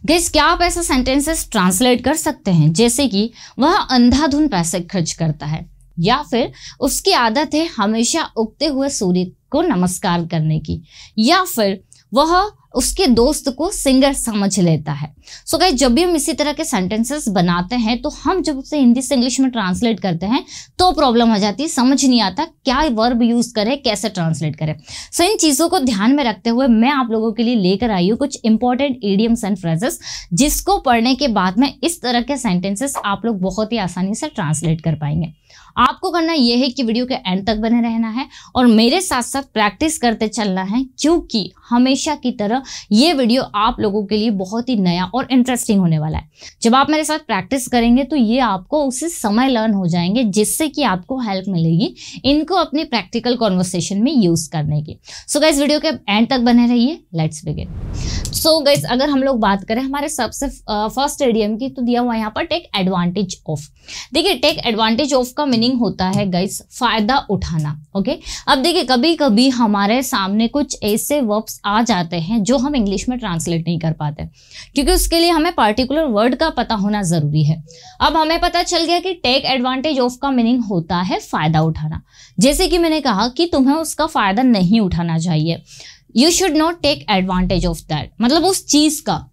Guys, क्या आप ऐसा सेंटेंसेस ट्रांसलेट कर सकते हैं जैसे कि वह अंधाधुन पैसे खर्च करता है, या फिर उसकी आदत है हमेशा उगते हुए सूर्य को नमस्कार करने की, या फिर वह उसके दोस्त को सिंगर समझ लेता है। सो गाइस, जब भी हम इसी तरह के सेंटेंसेस बनाते हैं तो हम जब उसे हिंदी से इंग्लिश में ट्रांसलेट करते हैं तो प्रॉब्लम आ जाती है, समझ नहीं आता क्या वर्ब यूज करें, कैसे ट्रांसलेट करें। सो इन चीज़ों को ध्यान में रखते हुए मैं आप लोगों के लिए लेकर आई हूँ कुछ इंपॉर्टेंट इडियम्स एंड फ्रेजेस, जिसको पढ़ने के बाद में इस तरह के सेंटेंसेस आप लोग बहुत ही आसानी से ट्रांसलेट कर पाएंगे। आपको करना यह है कि वीडियो के एंड तक बने रहना है और मेरे साथ साथ प्रैक्टिस करते चलना है, क्योंकि हमेशा की तरह ये वीडियो आप लोगों के लिए बहुत ही नया और इंटरेस्टिंग होने वाला है। जब आप मेरे साथ प्रैक्टिस करेंगे तो ये आपको उसी समय लर्न हो जाएंगे, जिससे कि आपको हेल्प मिलेगी इनको अपनी प्रैक्टिकल कॉन्वर्सेशन में यूज करने की। सो गाइस, वीडियो के एंड तक बने रहिए। Let's begin. सो गाइस, अगर हम लोग बात करें हमारे सबसे फर्स्ट इडियम की, तो दिया हुआ यहाँ पर टेक एडवांटेज ऑफ। देखिए, टेक एडवांटेज ऑफ का मीनिंग होता है गाइस फायदा उठाना। ओके, अब देखिए, कभी कभी हमारे सामने कुछ ऐसे वर्ब्स आ जाते हैं जो हम इंग्लिश में ट्रांसलेट नहीं कर पाते, क्योंकि उसके लिए हमें पर्टिकुलर वर्ड का पता होना जरूरी है। अब हमें पता चल गया कि टेक एडवांटेज ऑफ का मीनिंग होता है फायदा उठाना। जैसे कि मैंने कहा कि तुम्हें उसका फायदा नहीं उठाना चाहिए, you should not take advantage of that, मतलब उस चीज का।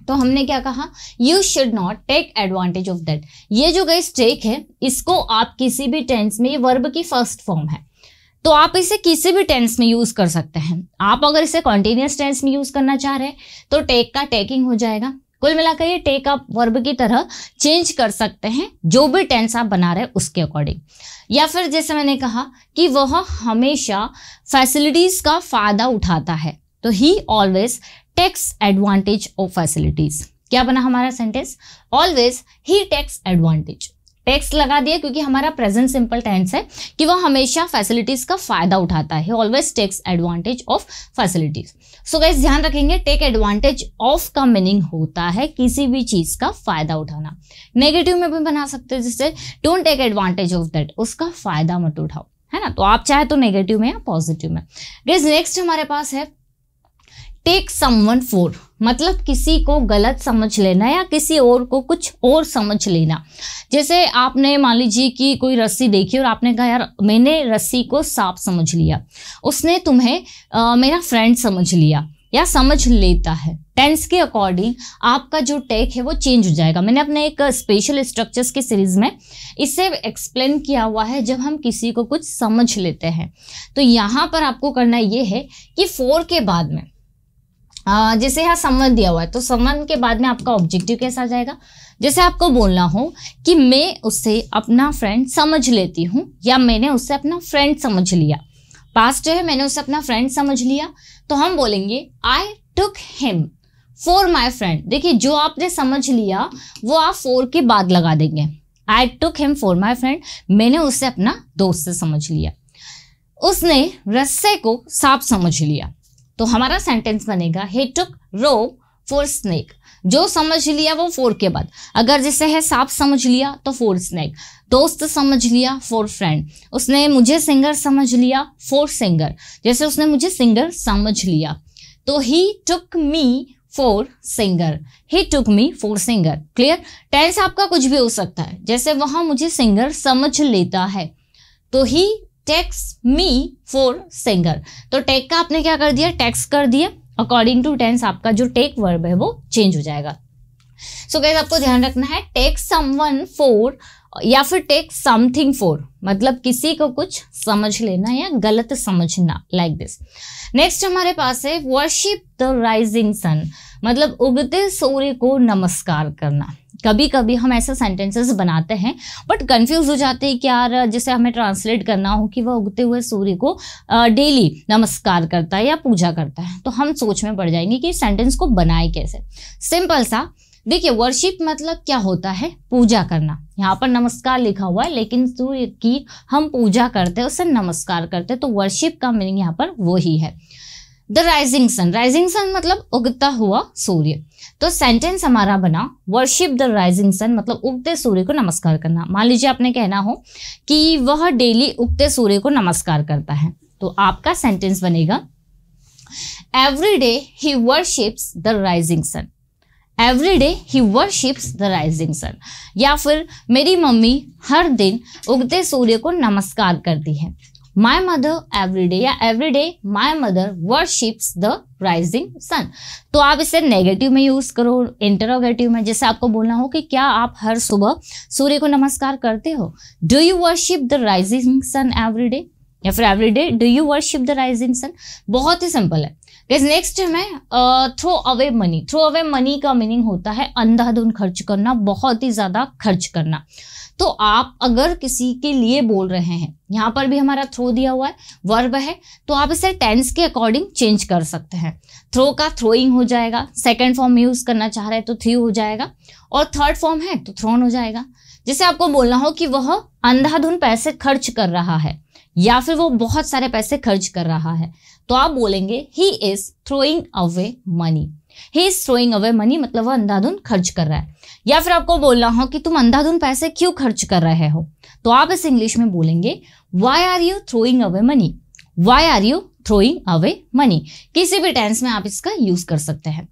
तो हमने क्या कहा, you should not take advantage of that. ये जो गाइस टेक है, इसको आप किसी भी टेंस में, ये वर्ब की फर्स्ट फॉर्म है, तो आप इसे किसी भी टेंस में यूज कर सकते हैं। आप अगर इसे कॉन्टिन्यूअस टेंस में यूज करना चाह रहे हैं तो टेक का टेकिंग हो जाएगा। कुल मिलाकर ये टेक आप वर्ब की तरह चेंज कर सकते हैं जो भी टेंस आप बना रहे हैं उसके अकॉर्डिंग। या फिर जैसे मैंने कहा कि वह हमेशा फैसिलिटीज का फायदा उठाता है, तो ही always takes advantage of facilities. क्या बना हमारा सेंटेंस, ऑलवेज ही टेक्स एडवांटेज। टेक्स लगा दिया क्योंकि हमारा प्रेजेंट सिंपल टेंस है कि वह हमेशा फैसिलिटीज का फायदा उठाता है, always takes advantage of facilities. So guys, ध्यान रखेंगे, टेक एडवांटेज ऑफ का मीनिंग होता है किसी भी चीज का फायदा उठाना। नेगेटिव में भी बना सकते हैं, जैसे don't take advantage of that, उसका फायदा मत उठाओ, है ना। तो आप चाहे तो नेगेटिव में या पॉजिटिव में। गाइस, नेक्स्ट हमारे पास है टेक समवन फॉर, मतलब किसी को गलत समझ लेना या किसी और को कुछ और समझ लेना। जैसे आपने मान लीजिए कि कोई रस्सी देखी और आपने कहा यार मैंने रस्सी को सांप समझ लिया, उसने तुम्हें मेरा फ्रेंड समझ लिया या समझ लेता है। टेंस के अकॉर्डिंग आपका जो टेक है वो चेंज हो जाएगा। मैंने अपने एक स्पेशल स्ट्रक्चर्स की सीरीज में इसे एक्सप्लेन किया हुआ है, जब हम किसी को कुछ समझ लेते हैं। तो यहाँ पर आपको करना ये है कि फॉर के बाद में जैसे यहाँ समवन दिया हुआ है, तो समवन के बाद में आपका ऑब्जेक्टिव कैसा आ जाएगा। जैसे आपको बोलना हो कि मैं उससे अपना फ्रेंड समझ लेती हूँ, या मैंने उससे अपना फ्रेंड समझ लिया। पास्ट जो है, मैंने उससे अपना फ्रेंड समझ लिया, तो हम बोलेंगे I took him for my friend. देखिए, जो आपने समझ लिया वो आप फॉर के बाद लगा देंगे। I took him for my friend, मैंने उससे अपना दोस्त से समझ लिया। उसने रस्से को सांप समझ लिया, तो हमारा सेंटेंस बनेगा ही टुक रोप फॉर स्नेक। जो समझ लिया वो फॉर के बाद, अगर जैसे है सांप समझ लिया तो फॉर स्नेक, दोस्त समझ लिया फॉर फ्रेंड, उसने मुझे सिंगर समझ लिया फॉर सिंगर, जैसे उसने मुझे सिंगर समझ लिया तो he took me for singer, he took me for singer. Clear. Tense आपका कुछ भी हो सकता है, जैसे वहां मुझे सिंगर समझ लेता है तो ही टेक्स मी फॉर सिंगर। तो टेक का आपने क्या कर दिया, टेक्स कर दिया। अकॉर्डिंग टू टेंस आपका जो टेक वर्ब है वो चेंज हो जाएगा। सो गाइस, आपको ध्यान रखना है टेक समवन फॉर या फिर टेक समथिंग फॉर, मतलब किसी को कुछ समझ लेना या गलत समझना, लाइक दिस। नेक्स्ट हमारे पास है वर्शिप द राइजिंग सन, मतलब उगते सूर्य को नमस्कार करना। कभी कभी हम ऐसे सेंटेंसेस बनाते हैं बट कंफ्यूज हो जाते हैं कि यार जैसे हमें ट्रांसलेट करना हो कि वह उगते हुए सूर्य को डेली नमस्कार करता है या पूजा करता है, तो हम सोच में पड़ जाएंगे कि सेंटेंस को बनाए कैसे। सिंपल सा, देखिए वर्शिप मतलब क्या होता है, पूजा करना। यहाँ पर नमस्कार लिखा हुआ है लेकिन सूर्य की हम पूजा करते हैं, उससे नमस्कार करते हैं, तो वर्शिप का मीनिंग यहाँ पर वो ही है। The rising sun, rising sun मतलब उगता हुआ सूर्य। तो सेंटेंस हमारा बना वर्शिप द राइजिंग सन, मतलब उगते सूर्य को नमस्कार करना। मान लीजिए आपने कहना हो कि वह डेली उगते सूर्य को नमस्कार करता है, तो आपका सेंटेंस बनेगा every day he worships the rising sun. Every day he worships the rising sun, या फिर मेरी मम्मी हर दिन उगते सूर्य को नमस्कार करती है। माई मदर एवरी डे या every day my mother worships the rising sun. तो आप इसे नेगेटिव में यूज करो, इंटरोगेटिव में, जैसे आपको बोलना हो कि क्या आप हर सुबह सूर्य को नमस्कार करते हो? Do you worship the rising sun every day, या फिर every day do you worship the rising sun. बहुत ही सिंपल है। नेक्स्ट है throw away money. Throw away money का मीनिंग होता है अंधाधुन खर्च करना, बहुत ही ज्यादा खर्च करना। तो आप अगर किसी के लिए बोल रहे हैं, यहाँ पर भी हमारा थ्रो दिया हुआ है, वर्ब है, तो आप इसे टेंस के अकॉर्डिंग चेंज कर सकते हैं। थ्रो का थ्रोइंग हो जाएगा, सेकंड फॉर्म में यूज करना चाह रहे हैं तो थ्रू हो जाएगा, और थर्ड फॉर्म है तो थ्रोन हो जाएगा। जैसे आपको बोलना हो कि वह अंधाधुन पैसे खर्च कर रहा है, या फिर वो बहुत सारे पैसे खर्च कर रहा है, तो आप बोलेंगे he is throwing away money. He is throwing away money मतलब वह अंधाधुन खर्च कर रहा है। या फिर आपको बोलना हो कि तुम अंधाधुन पैसे क्यों खर्च कर रहे हो, तो आप इस इंग्लिश में बोलेंगे why are you throwing away money. Why are you throwing away money. किसी भी टेंस में आप इसका यूज कर सकते हैं।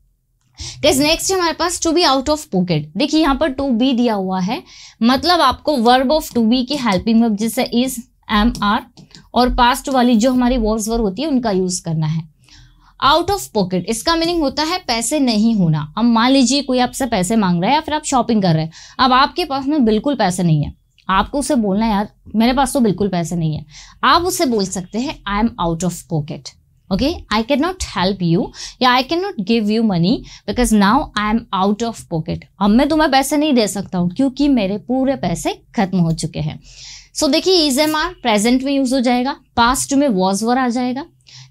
नेक्स्ट है हमारे पास to be out of pocket. देखिए यहाँ पर टू बी दिया हुआ है, मतलब आपको वर्ब ऑफ टू बी की हेल्पिंग वर्ब जैसे इज, एम, आर और पास्ट वाली जो हमारी वॉर्ब्स वर्ब होती है उनका यूज करना है। आउट ऑफ पॉकेट इसका मीनिंग होता है पैसे नहीं होना। अब मान लीजिए कोई आपसे पैसे मांग रहा है या फिर आप शॉपिंग कर रहे हैं, अब आपके पास में बिल्कुल पैसे नहीं है, आपको उसे बोलना है यार मेरे पास तो बिल्कुल पैसे नहीं है। आप उसे बोल सकते हैं I am out of pocket. Okay, I can not help you या I can not give you money because now I am out of pocket. अब मैं तुम्हें पैसे नहीं दे सकता हूँ क्योंकि मेरे पूरे पैसे खत्म हो चुके हैं। सो देखिए इज एम आर प्रेजेंट में यूज हो जाएगा, पास्ट में वॉज वर आ जाएगा।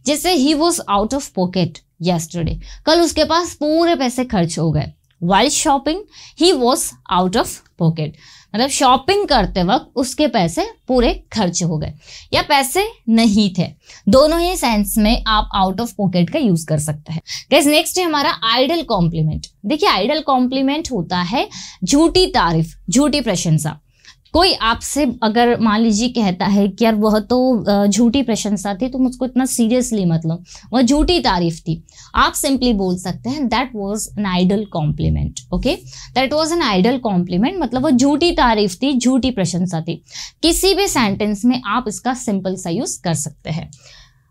जैसे he was out of pocket yesterday, कल उसके पास पूरे पैसे खर्च हो गए। While shopping he was out of pocket, मतलब शॉपिंग करते वक्त उसके पैसे पूरे खर्च हो गए या पैसे नहीं थे। दोनों ही सेंस में आप आउट ऑफ पॉकेट का यूज कर सकते हैं। गाइस नेक्स्ट है हमारा आइडल कॉम्प्लीमेंट। देखिए आइडल कॉम्प्लीमेंट होता है झूठी तारीफ, झूठी प्रशंसा। कोई आपसे अगर मान लीजिए कहता है कि यार वह तो झूठी प्रशंसा थी, तुम उसको इतना सीरियसली मत लो, वह झूठी तारीफ थी, आप सिंपली बोल सकते हैं that was an idle compliment. Okay, that was an idle compliment मतलब वह झूठी तारीफ थी, झूठी प्रशंसा थी। किसी भी सेंटेंस में आप इसका सिंपल सा यूज कर सकते हैं।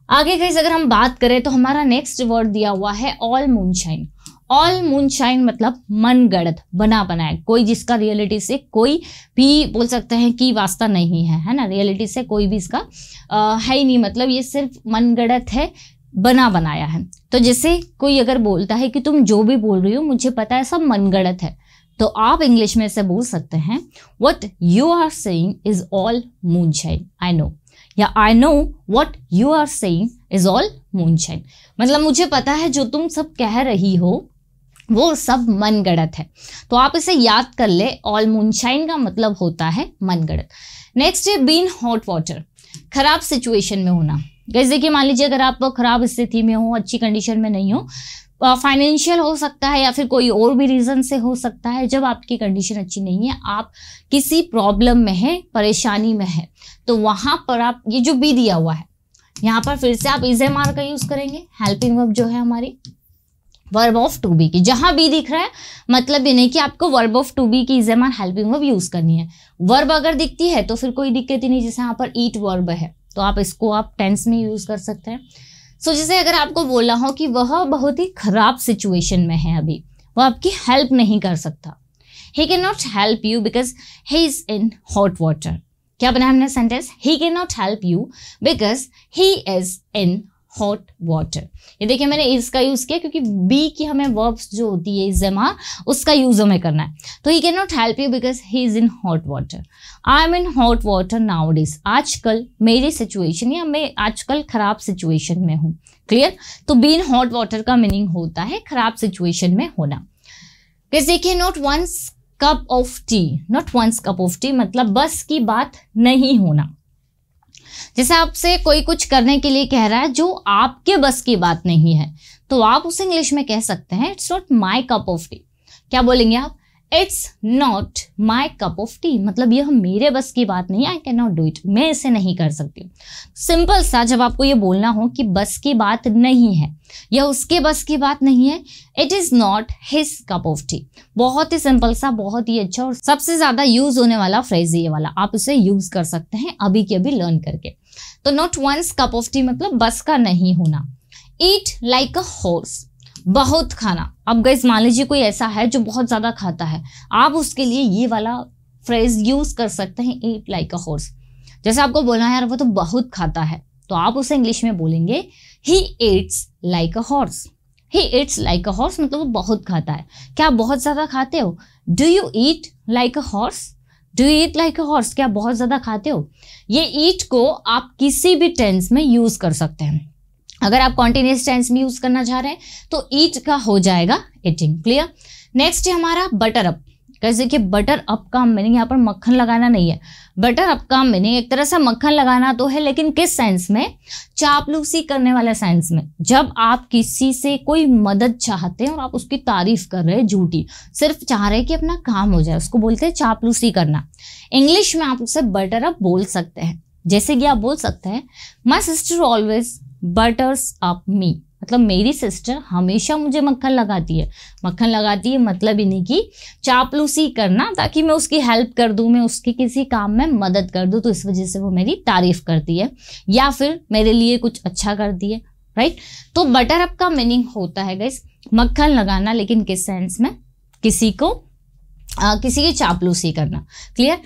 आगे गाइस अगर हम बात करें तो हमारा नेक्स्ट वर्ड दिया हुआ है ऑल मूनशाइन। ऑल मूनशाइन मतलब मन गढ़ंत, बना बनाया, कोई जिसका रियलिटी से कोई भी बोल सकते हैं कि वास्ता नहीं है ना, रियलिटी से कोई भी इसका है ही नहीं, मतलब ये सिर्फ मन गढ़ंत है, बना बनाया है। तो जैसे कोई अगर बोलता है कि तुम जो भी बोल रही हो मुझे पता है सब मन गढ़ंत है, तो आप इंग्लिश में से बोल सकते हैं what you are saying is all moonshine I know, या I know what you are saying is all moonshine, मतलब मुझे पता है जो तुम सब कह रही हो वो सब मन गढ़ंत है। तो आप इसे याद कर ले, ऑल मूनशाइन का मतलब होता है मन गढ़ंत। नेक्स्ट है बीन हॉट वाटर, खराब सिचुएशन में होना। जैसे देखिए मान लीजिए अगर आप खराब स्थिति में हो, अच्छी कंडीशन में नहीं हो, फाइनेंशियल हो सकता है या फिर कोई और भी रीजन से हो सकता है, जब आपकी कंडीशन अच्छी नहीं है, आप किसी प्रॉब्लम में है, परेशानी में है, तो वहां पर आप ये जो बी दिया हुआ है यहाँ पर फिर से आप इज एम आर का यूज करेंगे, हेल्पिंग वर्ब जो है हमारी वर्ब ऑफ टू बी की। जहां बी दिख रहा है मतलब ये नहीं कि आपको वर्ब ऑफ टू बी की is am are helping verb use करनी है। वर्ब अगर दिखती है तो फिर कोई दिक्कत ही नहीं, जैसे यहाँ पर ईट वर्ब है तो आप इसको आप टेंस में यूज कर सकते हैं। सो जैसे अगर आपको बोला हो कि वह बहुत ही खराब सिचुएशन में है, अभी वह आपकी हेल्प नहीं कर सकता, he can not help you because he is in hot water. क्या बनाया हमने sentence, he can not help you because he is in hot water. ये देखिए मैंने इसका यूज किया क्योंकि बी की हमें वर्ब्स जो होती है इज एम आर उसका यूज हमें करना है। तो he can not help you because he is in hot water. I am in hot water now days, आजकल मेरी सिचुएशन या मैं आजकल खराब सिचुएशन में हूँ। क्लियर, तो बी इन हॉट वाटर का मीनिंग होता है खराब सिचुएशन में होना। देखिए not one's cup of tea, not one's cup of tea मतलब बस की बात नहीं होना। जैसे आपसे कोई कुछ करने के लिए कह रहा है जो आपके बस की बात नहीं है, तो आप उसे इंग्लिश में कह सकते हैं it's not my cup of T. क्या बोलेंगे आप, it's not my cup of tea, मतलब यह मेरे बस की बात नहीं है, आई कैन नॉट डू इट, मैं इसे नहीं कर सकती। सिंपल सा, जब आपको ये बोलना हो कि बस की बात नहीं है या उसके बस की बात नहीं है, it is not his cup of T. बहुत ही सिंपल सा, बहुत ही अच्छा और सबसे ज्यादा यूज होने वाला फ्रेज ये वाला, आप इसे यूज कर सकते हैं अभी के अभी लर्न करके। तो not one's cup of tea मतलब बस का नहीं होना। ईट लाइक अ हॉर्स, बहुत खाना। अब गाइस मान लीजिए कोई ऐसा है जो बहुत ज्यादा खाता है, आप उसके लिए ये वाला फ्रेज यूज कर सकते हैं, ईट लाइक अ हॉर्स। जैसे आपको बोलना है यार वो तो बहुत खाता है, तो आप उसे इंग्लिश में बोलेंगे he eats like a horse. He eats like a horse मतलब वो बहुत खाता है। क्या आप बहुत ज्यादा खाते हो? Do you eat like a horse? Do you eat like a horse, क्या आप बहुत ज्यादा खाते हो? ये ईट को आप किसी भी टेंस में यूज कर सकते हैं। अगर आप कॉन्टिन्यूअस टेंस में यूज करना चाह रहे हैं तो ईट का हो जाएगा ईटिंग। क्लियर। नेक्स्ट है हमारा बटर अप। कैसे कि बटर अप का मीनिंग यहाँ पर मक्खन लगाना नहीं है। बटर अप का मीनिंग एक तरह से मक्खन लगाना तो है, लेकिन किस सेंस में? चापलूसी करने वाले सेंस में। जब आप किसी से कोई मदद चाहते हैं और आप उसकी तारीफ कर रहे हैं झूठी, सिर्फ चाह रहे हैं कि अपना काम हो जाए, उसको बोलते हैं चापलूसी करना। इंग्लिश में आप उसे बटर अप बोल सकते हैं। जैसे कि आप बोल सकते हैं my sister always butters up me, मतलब मेरी सिस्टर हमेशा मुझे मक्खन लगाती है। मक्खन लगाती है मतलब इन्हीं की चापलूसी करना, ताकि मैं उसकी हेल्प कर दूं, मैं उसकी किसी काम में मदद कर दूं, तो इस वजह से वो मेरी तारीफ करती है या फिर मेरे लिए कुछ अच्छा करती है। राइट। तो बटर अप का मीनिंग होता है गाइस मक्खन लगाना, लेकिन किस सेंस में? किसी की चापलूसी करना। क्लियर।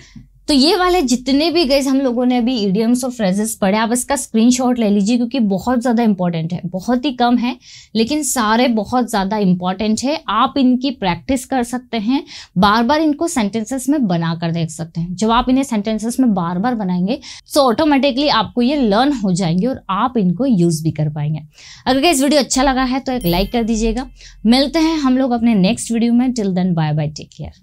तो ये वाले जितने भी गाइस हम लोगों ने अभी इडियम्स और फ्रेजेस पढ़े, आप इसका स्क्रीनशॉट ले लीजिए, क्योंकि बहुत ज़्यादा इंपॉर्टेंट है। बहुत ही कम है लेकिन सारे बहुत ज़्यादा इंपॉर्टेंट है। आप इनकी प्रैक्टिस कर सकते हैं, बार बार इनको सेंटेंसेस में बना कर देख सकते हैं। जब आप इन्हें सेंटेंसेस में बार बार बनाएंगे तो ऑटोमेटिकली आपको ये लर्न हो जाएंगे और आप इनको यूज भी कर पाएंगे। अगर गाइस वीडियो अच्छा लगा है तो एक लाइक कर दीजिएगा। मिलते हैं हम लोग अपने नेक्स्ट वीडियो में। Till then bye bye, take care.